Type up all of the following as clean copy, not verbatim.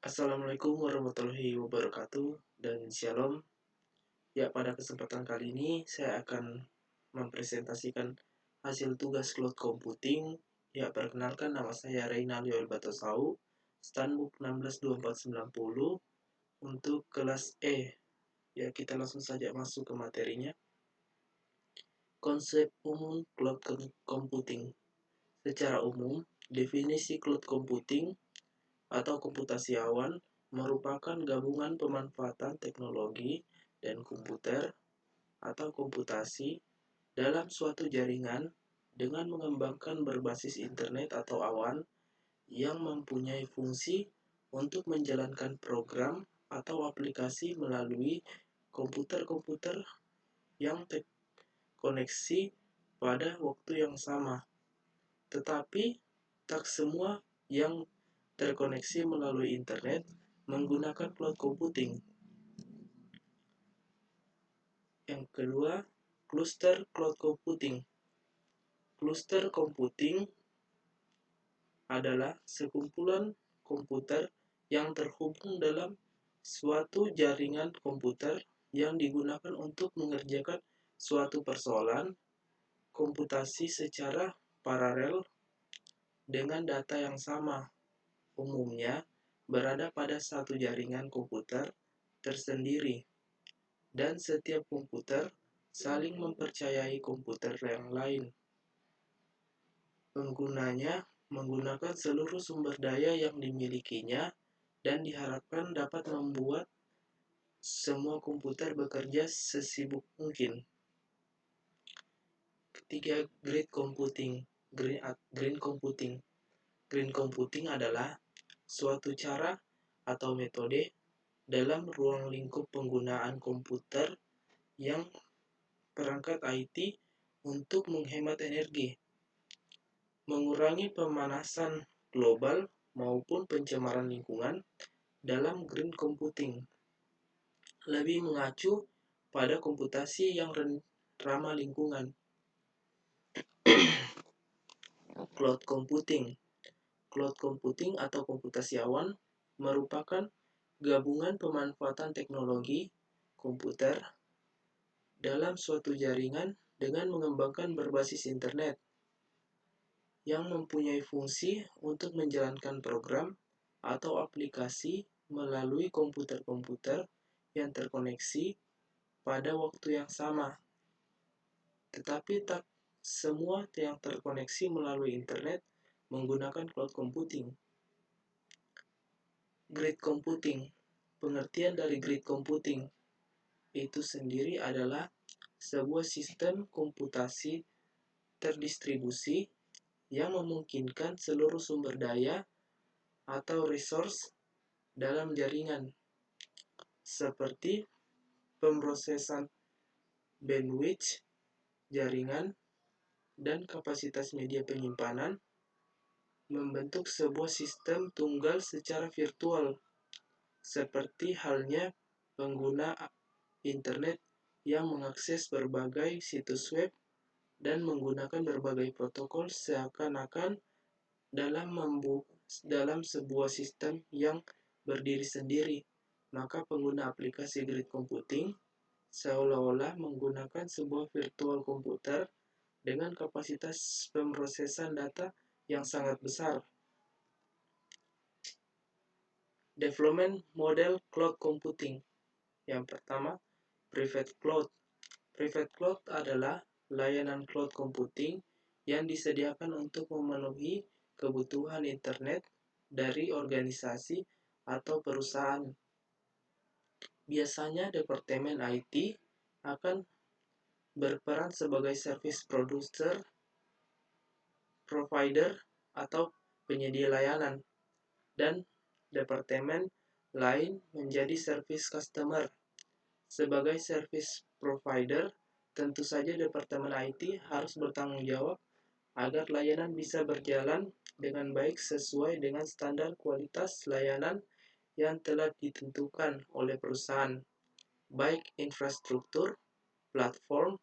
Assalamualaikum warahmatullahi wabarakatuh dan Shalom. Ya, pada kesempatan kali ini saya akan mempresentasikan hasil tugas cloud computing. Ya, perkenalkan, nama saya Reynaldi Batosau, Standbook 162490 untuk kelas E. Ya, kita langsung saja masuk ke materinya. Konsep umum cloud computing. Secara umum, definisi cloud computing atau komputasi awan merupakan gabungan pemanfaatan teknologi dan komputer atau komputasi dalam suatu jaringan dengan mengembangkan berbasis internet atau awan yang mempunyai fungsi untuk menjalankan program atau aplikasi melalui komputer-komputer yang terkoneksi pada waktu yang sama. Tetapi tak semua yang terkoneksi melalui internet menggunakan cloud computing. Yang kedua, cluster cloud computing. Cluster computing adalah sekumpulan komputer yang terhubung dalam suatu jaringan komputer yang digunakan untuk mengerjakan suatu persoalan komputasi secara paralel dengan data yang sama. Umumnya berada pada satu jaringan komputer tersendiri, dan setiap komputer saling mempercayai komputer yang lain. Penggunanya menggunakan seluruh sumber daya yang dimilikinya dan diharapkan dapat membuat semua komputer bekerja sesibuk mungkin. Ketiga, Green computing. Green computing adalah suatu cara atau metode dalam ruang lingkup penggunaan komputer yang perangkat IT untuk menghemat energi, mengurangi pemanasan global maupun pencemaran lingkungan. Dalam green computing lebih mengacu pada komputasi yang ramah lingkungan. Cloud computing atau komputasi awan merupakan gabungan pemanfaatan teknologi komputer dalam suatu jaringan dengan mengembangkan berbasis internet yang mempunyai fungsi untuk menjalankan program atau aplikasi melalui komputer-komputer yang terkoneksi pada waktu yang sama. Tetapi tak semua yang terkoneksi melalui internet menggunakan cloud computing. Grid computing. Pengertian dari grid computing itu sendiri adalah sebuah sistem komputasi terdistribusi yang memungkinkan seluruh sumber daya atau resource dalam jaringan, seperti pemrosesan bandwidth jaringan dan kapasitas media penyimpanan, membentuk sebuah sistem tunggal secara virtual, seperti halnya pengguna internet yang mengakses berbagai situs web dan menggunakan berbagai protokol seakan-akan dalam sebuah sistem yang berdiri sendiri. Maka pengguna aplikasi grid computing seolah-olah menggunakan sebuah virtual komputer dengan kapasitas pemrosesan data yang sangat besar. Development model cloud computing. Yang pertama, private cloud. Private cloud adalah layanan cloud computing yang disediakan untuk memenuhi kebutuhan internet dari organisasi atau perusahaan. Biasanya departemen IT akan berperan sebagai service producer, provider, atau penyedia layanan, dan departemen lain menjadi service customer. Sebagai service provider, tentu saja departemen IT harus bertanggung jawab agar layanan bisa berjalan dengan baik sesuai dengan standar kualitas layanan yang telah ditentukan oleh perusahaan, baik infrastruktur, platform,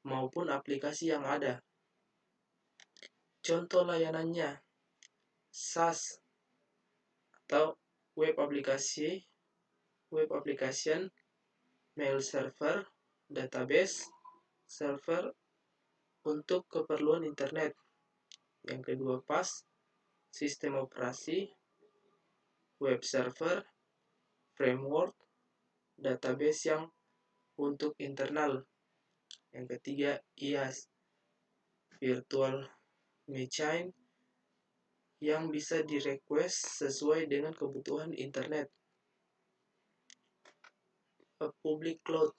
maupun aplikasi yang ada. Contoh layanannya, SaaS atau web application, mail server, database, server untuk keperluan internet. Yang kedua PaaS, sistem operasi, web server, framework, database yang untuk internal. Yang ketiga IaaS, virtual machine, yang bisa di-request sesuai dengan kebutuhan internet. Public cloud.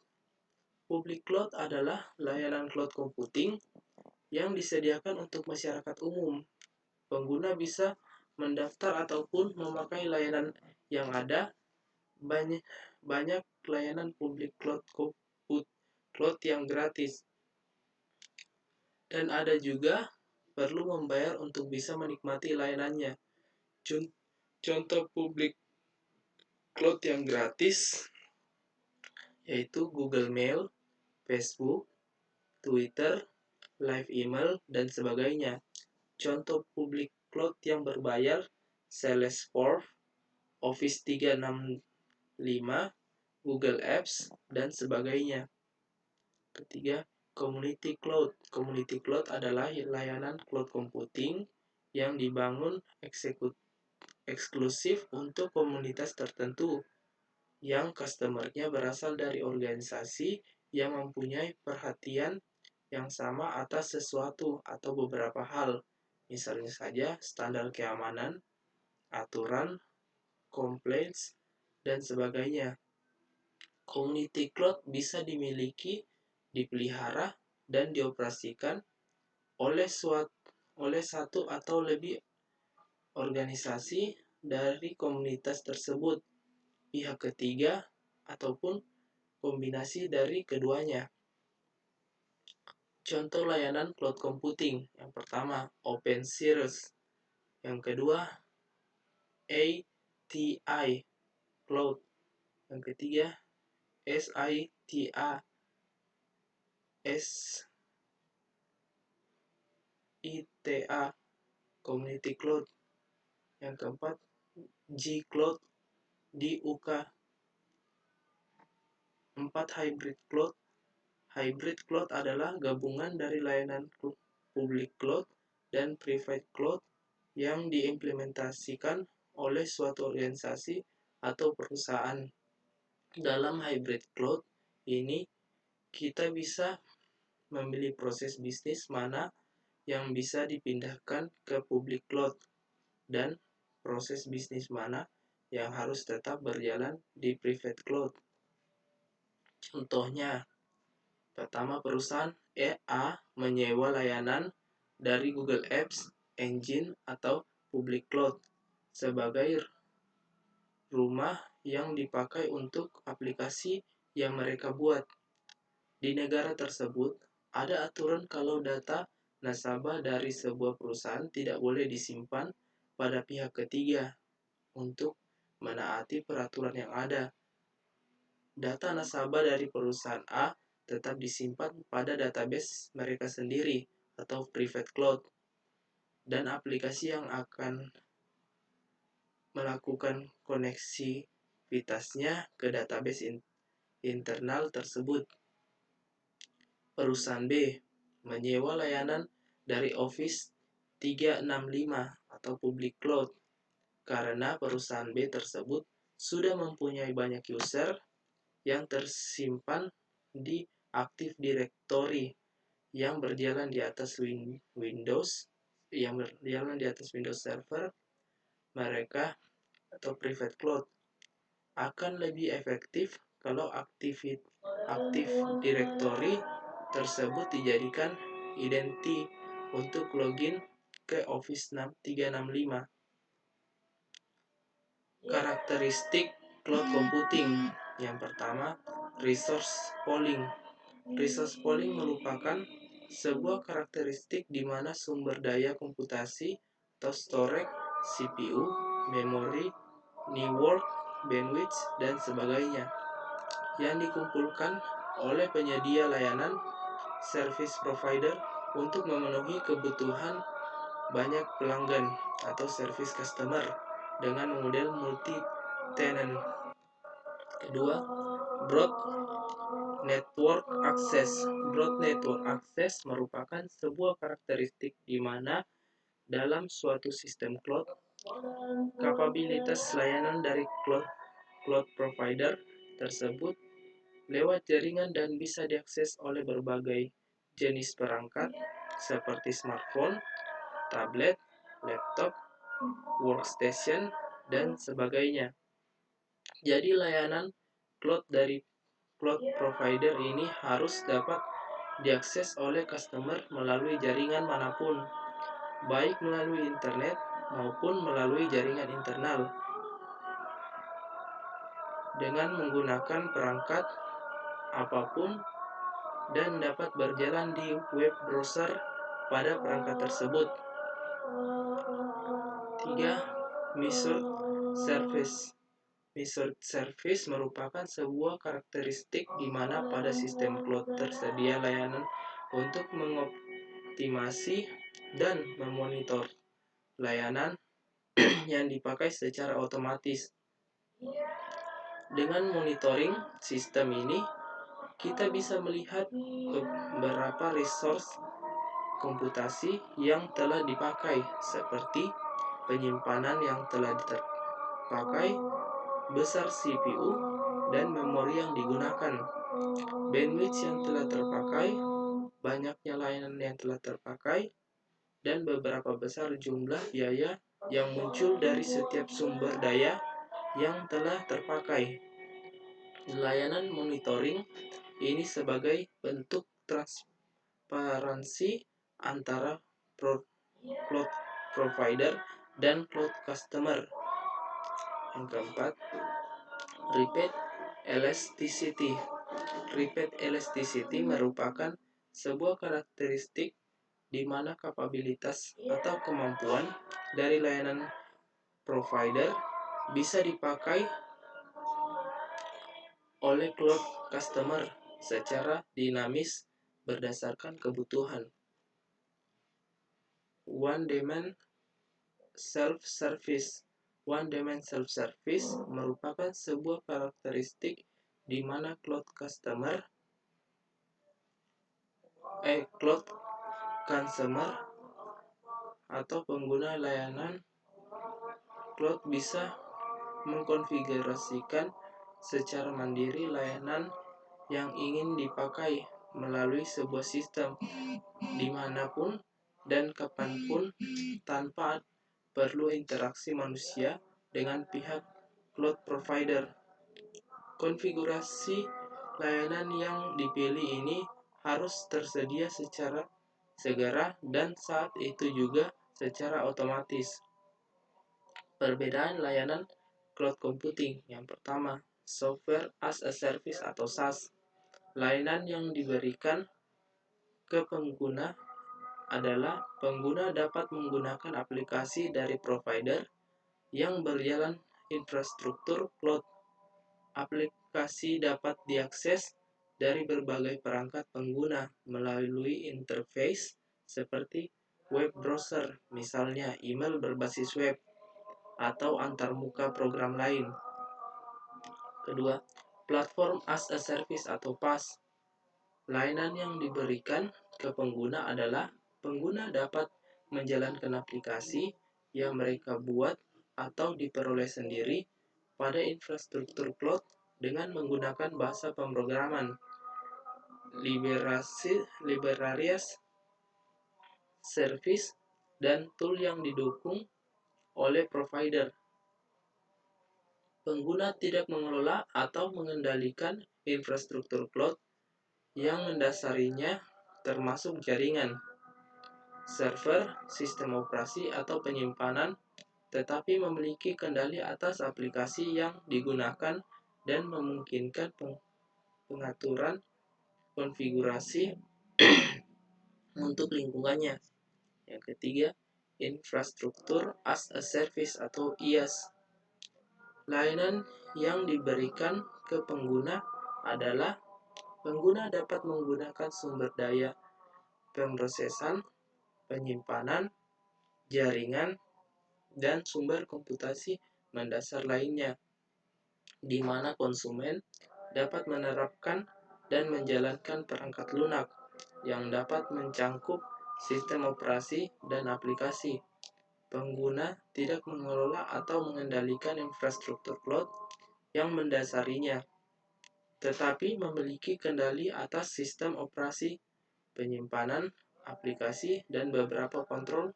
Public cloud adalah layanan cloud computing yang disediakan untuk masyarakat umum. Pengguna bisa mendaftar ataupun memakai layanan yang ada. Banyak layanan public cloud yang gratis. Dan ada juga perlu membayar untuk bisa menikmati layanannya. Contoh public cloud yang gratis yaitu Google Mail, Facebook, Twitter, Live Email, dan sebagainya. Contoh public cloud yang berbayar Salesforce, Office 365, Google Apps, dan sebagainya. Ketiga, Community Cloud. Community Cloud adalah layanan cloud computing yang dibangun eksklusif untuk komunitas tertentu yang customer-nya berasal dari organisasi yang mempunyai perhatian yang sama atas sesuatu atau beberapa hal. Misalnya saja standar keamanan, aturan, complaints, dan sebagainya. Community cloud bisa dimiliki, dipelihara, dan dioperasikan oleh satu atau lebih organisasi dari komunitas tersebut, pihak ketiga, ataupun kombinasi dari keduanya. Contoh layanan cloud computing. Yang pertama, OpenSearch. Yang kedua, ATI Cloud. Yang ketiga, SITA Community Cloud. Yang keempat, G-Cloud DUK. 4. Hybrid Cloud. Hybrid Cloud adalah gabungan dari layanan public cloud dan private cloud yang diimplementasikan oleh suatu organisasi atau perusahaan. Dalam hybrid cloud ini, kita bisa memilih proses bisnis mana yang bisa dipindahkan ke public cloud dan proses bisnis mana yang harus tetap berjalan di private cloud. Contohnya, pertama, perusahaan A menyewa layanan dari Google Apps Engine atau public cloud sebagai rumah yang dipakai untuk aplikasi yang mereka buat. Di negara tersebut, ada aturan kalau data nasabah dari sebuah perusahaan tidak boleh disimpan pada pihak ketiga untuk menaati peraturan yang ada. Data nasabah dari perusahaan A tetap disimpan pada database mereka sendiri atau private cloud, dan aplikasi yang akan melakukan koneksivitasnya ke database internal tersebut. Perusahaan B menyewa layanan dari Office 365 atau public cloud karena perusahaan B tersebut sudah mempunyai banyak user yang tersimpan di Active Directory yang berjalan di atas Windows Server mereka atau private cloud. Akan lebih efektif kalau Active Directory tersebut dijadikan identity untuk login ke Office 365. Karakteristik cloud computing. Yang pertama, resource pooling. Resource pooling merupakan sebuah karakteristik di mana sumber daya komputasi atau storage, CPU, memori, network, bandwidth, dan sebagainya yang dikumpulkan oleh penyedia layanan service provider untuk memenuhi kebutuhan banyak pelanggan atau service customer dengan model multi tenant. Kedua, broad network access. Broad network access merupakan sebuah karakteristik di mana dalam suatu sistem cloud, kapabilitas layanan dari cloud provider tersebut lewat jaringan dan bisa diakses oleh berbagai jenis perangkat seperti smartphone, tablet, laptop, workstation, dan sebagainya. Jadi layanan cloud dari cloud provider ini harus dapat diakses oleh customer melalui jaringan manapun, baik melalui internet maupun melalui jaringan internal, dengan menggunakan perangkat apapun dan dapat berjalan di web browser pada perangkat tersebut. 3. Measured service. Measured service merupakan sebuah karakteristik di mana pada sistem cloud tersedia layanan untuk mengoptimasi dan memonitor layanan yang dipakai secara otomatis. Dengan monitoring sistem ini, kita bisa melihat beberapa resource komputasi yang telah dipakai, seperti penyimpanan yang telah dipakai, besar CPU dan memori yang digunakan, bandwidth yang telah terpakai, banyaknya layanan yang telah terpakai, dan beberapa besar jumlah biaya yang muncul dari setiap sumber daya yang telah terpakai. Layanan monitoring ini sebagai bentuk transparansi antara cloud provider dan cloud customer. Yang keempat, repeat elasticity. Repeat elasticity merupakan sebuah karakteristik di mana kapabilitas atau kemampuan dari layanan provider bisa dipakai oleh cloud customer secara dinamis berdasarkan kebutuhan. One-demand self-service. One-demand self-service merupakan sebuah karakteristik di mana cloud consumer atau pengguna layanan cloud bisa mengkonfigurasikan secara mandiri layanan yang ingin dipakai melalui sebuah sistem dimanapun dan kapanpun tanpa perlu interaksi manusia dengan pihak cloud provider. Konfigurasi layanan yang dipilih ini harus tersedia secara segera dan saat itu juga secara otomatis. Perbedaan layanan cloud computing. Yang pertama, software as a service atau SaaS. Layanan yang diberikan ke pengguna adalah pengguna dapat menggunakan aplikasi dari provider yang berjalan infrastruktur cloud. Aplikasi dapat diakses dari berbagai perangkat pengguna melalui interface seperti web browser, misalnya email berbasis web, atau antarmuka program lain. Kedua, platform as a service atau PaaS. Layanan yang diberikan ke pengguna adalah pengguna dapat menjalankan aplikasi yang mereka buat atau diperoleh sendiri pada infrastruktur cloud dengan menggunakan bahasa pemrograman, libraries, service, dan tool yang didukung oleh provider. Pengguna tidak mengelola atau mengendalikan infrastruktur cloud yang mendasarinya termasuk jaringan, server, sistem operasi, atau penyimpanan, tetapi memiliki kendali atas aplikasi yang digunakan dan memungkinkan pengaturan konfigurasi untuk lingkungannya. Yang ketiga, infrastruktur as a service atau IaaS. Layanan yang diberikan ke pengguna adalah pengguna dapat menggunakan sumber daya pemrosesan, penyimpanan, jaringan, dan sumber komputasi mendasar lainnya di mana konsumen dapat menerapkan dan menjalankan perangkat lunak yang dapat mencangkup sistem operasi dan aplikasi. Pengguna tidak mengelola atau mengendalikan infrastruktur cloud yang mendasarinya, tetapi memiliki kendali atas sistem operasi, penyimpanan, aplikasi, dan beberapa kontrol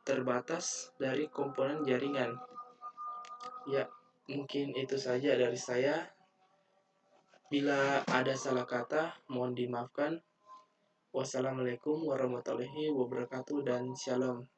terbatas dari komponen jaringan. Ya, mungkin itu saja dari saya. Bila ada salah kata, mohon dimaafkan. Wassalamualaikum warahmatullahi wabarakatuh dan shalom.